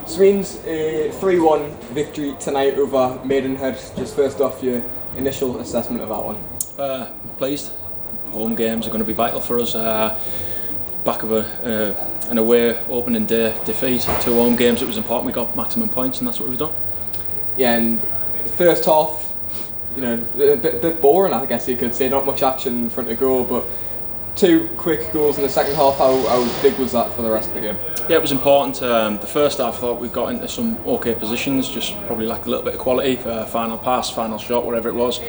Sweeney's 3-1 victory tonight over Maidenhead. Just first off, your initial assessment of that one? Pleased. Home games are going to be vital for us. Back of an away opening day defeat, 2 home games, it was important we got maximum points, and that's what we've done. Yeah, and the first half, a bit boring, I guess you could say. Not much action in front of goal, but 2 quick goals in the second half. How big was that for the rest of the game? Yeah, it was important. The first half, I thought we got into some okay positions, just probably lacked a little bit of quality for final pass, final shot, whatever it was.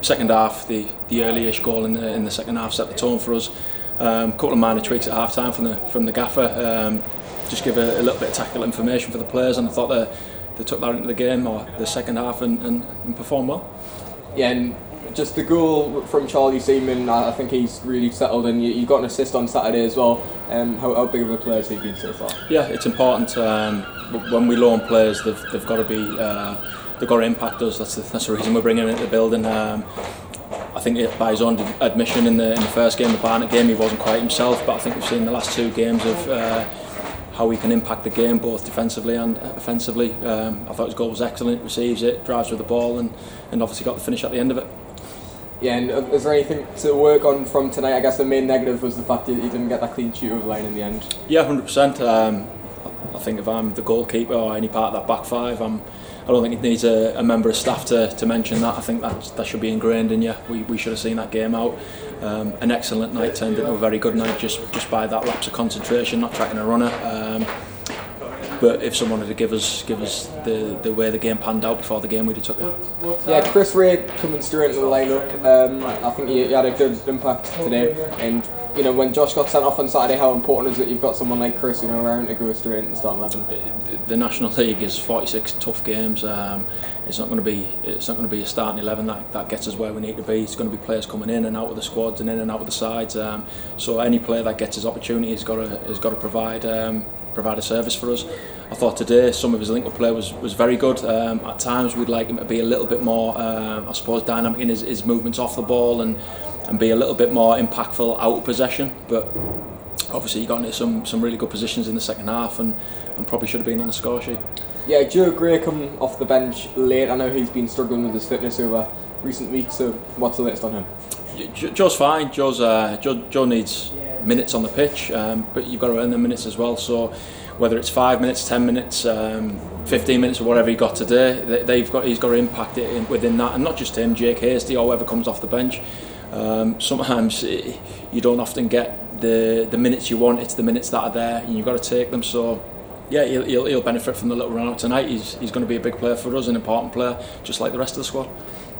Second half, the early-ish goal in the second half set the tone for us. Couple of minor tweaks at half time from the gaffer, just give a little bit of tactical information for the players, and I thought they took that into the game or the second half and performed well. Yeah, and just the goal from Charlie Seaman, I think he's really settled in. You got an assist on Saturday as well. How big of a player has he been so far? Yeah, it's important. When we loan players, they've got to be they've got to impact us. That's the reason we're bringing him into the building. I think by his own admission in the first game, the Barnet game, he wasn't quite himself, but I think we've seen the last 2 games of how he can impact the game both defensively and offensively. I thought his goal was excellent, receives it, drives with the ball, and obviously got the finish at the end of it. Yeah, and is there anything to work on from tonight? I guess the main negative was the fact that he didn't get that clean sheet over the line in the end. Yeah, 100%. I think if I'm the goalkeeper or any part of that back 5, I don't think it needs a member of staff to mention that. I think that should be ingrained in you. We should have seen that game out. An excellent night turned into a very good night just by that lapse of concentration, not tracking a runner. But if someone had to give us the way the game panned out before the game, we'd have took it. Yeah, Chris Ray coming straight into the lineup. I think he had a good impact today. And when Josh got sent off on Saturday, how important is it you've got someone like Chris around to go straight into start 11? The National League is 46 tough games. It's not going to be a starting 11 that gets us where we need to be. It's going to be players coming in and out of the squads and in and out of the sides. So any player that gets his opportunity has got to provide a service for us. I thought today some of his link-up play was very good. At times we'd like him to be a little bit more, I suppose, dynamic in his movements off the ball and be a little bit more impactful out of possession. But obviously he got into some really good positions in the second half and probably should have been on the score sheet. Yeah, Joe Gray come off the bench late. I know he's been struggling with his fitness over recent weeks. So what's the latest on him? Joe's fine. Joe needs minutes on the pitch, but you've got to earn the minutes as well. So whether it's 5 minutes, 10 minutes, 15 minutes, or whatever he got today, he's got to impact it within that, and not just him, Jake Hasty or whoever comes off the bench. Sometimes you don't often get the minutes you want. It's the minutes that are there, and you've got to take them. So yeah, he'll benefit from the little run out tonight. He's going to be a big player for us, an important player, just like the rest of the squad.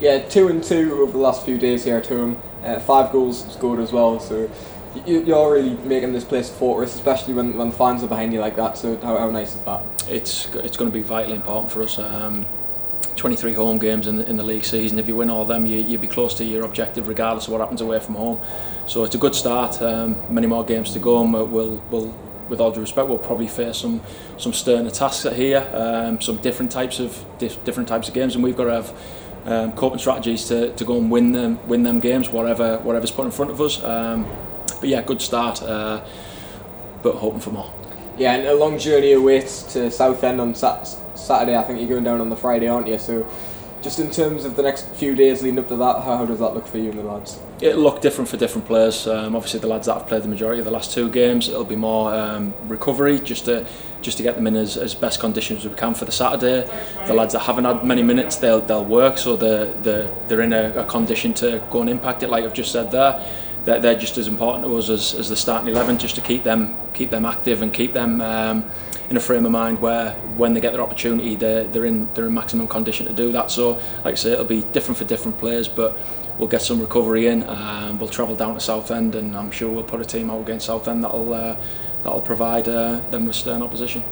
Yeah, 2-2 over the last few days here at home. 5 goals scored as well. So you're really making this place a fortress, especially when the fans are behind you like that. So how nice is that? It's going to be vitally important for us. 23 home games in the league season. If you win all of them, you'd be close to your objective, regardless of what happens away from home. So it's a good start. Many more games to go, and we'll with all due respect, we'll probably face some sterner tasks here. Some different types of games, and we've got to have coping strategies to go and win them games, whatever's put in front of us. But yeah, good start, but hoping for more. Yeah, and a long journey awaits to Southend on Saturday. I think you're going down on the Friday, aren't you? So just in terms of the next few days leading up to that, how does that look for you and the lads? It'll look different for different players. Obviously the lads that have played the majority of the last 2 games, it'll be more recovery, just to get them in as best conditions as we can for the Saturday. The lads that haven't had many minutes, they'll work, so they're in a condition to go and impact it, like I've just said there. They're just as important to us as the starting 11, just to keep them active and keep them in a frame of mind where when they get their opportunity, they're in maximum condition to do that. So like I say, it'll be different for different players, but we'll get some recovery in. We'll travel down to Southend, and I'm sure we'll put a team out against Southend that'll provide them with stern opposition.